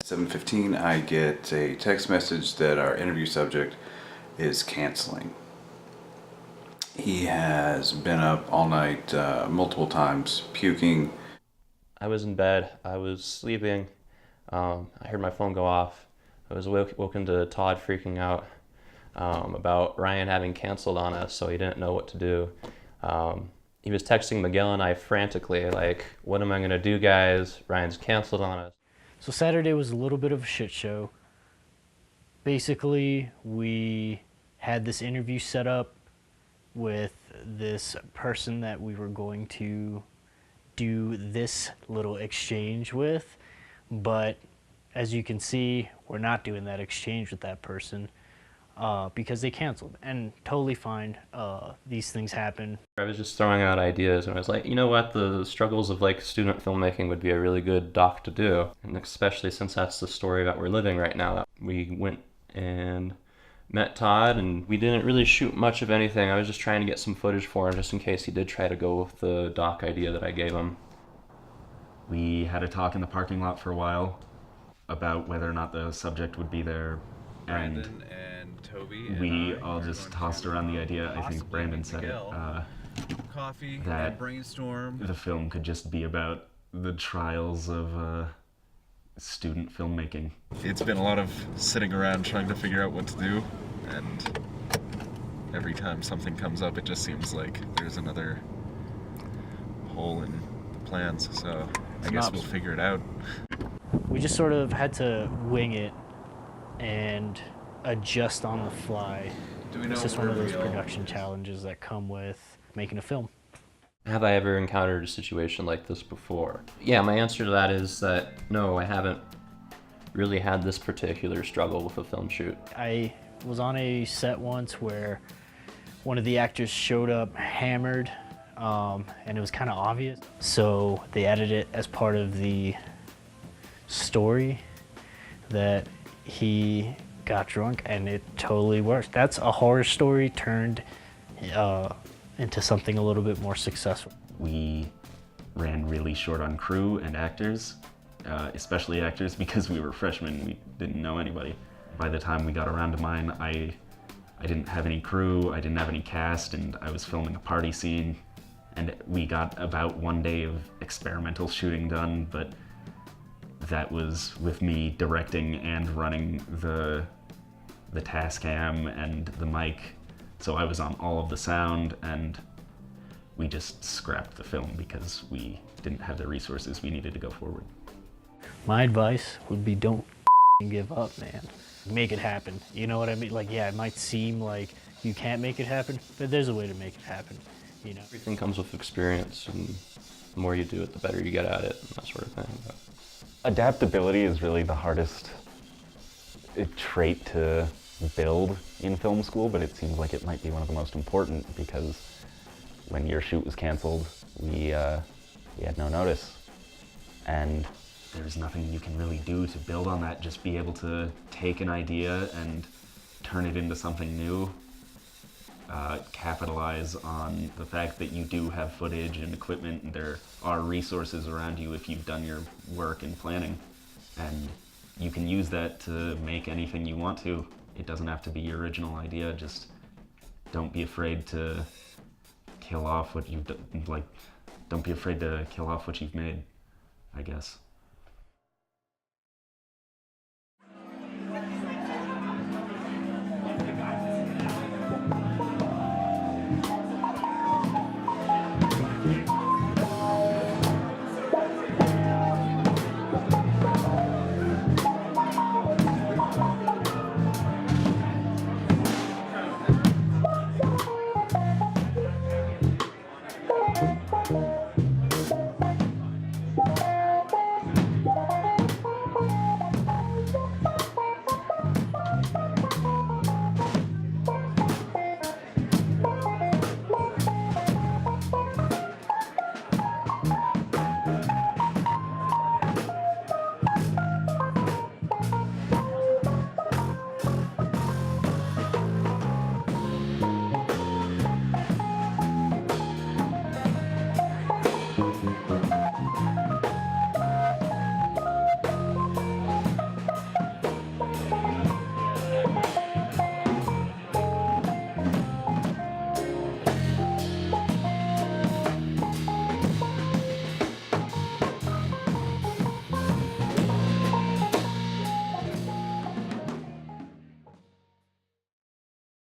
7:15, I get a text message that our interview subject is canceling. He has been up all night, multiple times, puking. I was in bed. I was sleeping. I heard my phone go off. I was woken to Todd freaking out about Ryan having canceled on us, so he didn't know what to do. He was texting Miguel and I frantically, like, "What am I gonna do, guys? Ryan's canceled on us." So Saturday was a little bit of a shit show. Basically, we had this interview set up with this person that we were going to do this little exchange with, but as you can see, we're not doing that exchange with that person because they canceled, and totally fine. These things happen. I was just throwing out ideas, and I was like, you know what, the struggles of like student filmmaking would be a really good doc to do, and especially since that's the story that we're living right now. We went and met Todd, and we didn't really shoot much of anything. I was just trying to get some footage for him just in case he did try to go with the doc idea that I gave him. We had a talk in the parking lot for a while about whether or not the subject would be there, and Brandon and Toby and we I all are just going tossed to around the idea. I think possibly Brandon meet said it. Miguel. Coffee that and brainstorm. The film could just be about the trials of student filmmaking. It's been a lot of sitting around trying to figure out what to do, and every time something comes up, it just seems like there's another hole in the plans, so I guess we'll figure it out. We just sort of had to wing it and adjust on the fly. Do we know It's just where one of those we all- production challenges that come with making a film. Have I ever encountered a situation like this before? Yeah, my answer to that is that no, I haven't really had this particular struggle with a film shoot. I was on a set once where one of the actors showed up hammered, and it was kind of obvious. So they added it as part of the story that he got drunk, and it totally works. That's a horror story turned into something a little bit more successful. We ran really short on crew and actors, especially actors, because we were freshmen. We didn't know anybody. By the time we got around to mine, I didn't have any crew, I didn't have any cast, and I was filming a party scene. And we got about 1 day of experimental shooting done, but that was with me directing and running the Tascam and the mic. So I was on all of the sound, and we just scrapped the film because we didn't have the resources we needed to go forward. My advice would be don't give up, man. Make it happen. You know what I mean? Like, yeah, it might seem like you can't make it happen, but there's a way to make it happen, you know? Everything comes with experience, and the more you do it, the better you get at it, and that sort of thing. But adaptability is really the hardest trait to build in film school, but it seems like it might be one of the most important, because when your shoot was canceled, we had no notice. And There's nothing you can really do to build on that, just be able to take an idea and turn it into something new. Capitalize on the fact that you do have footage and equipment, and there are resources around you if you've done your work in planning. And you can use that to make anything you want to. It doesn't have to be your original idea, just don't be afraid to kill off what you've done, don't be afraid to kill off what you've made, I guess.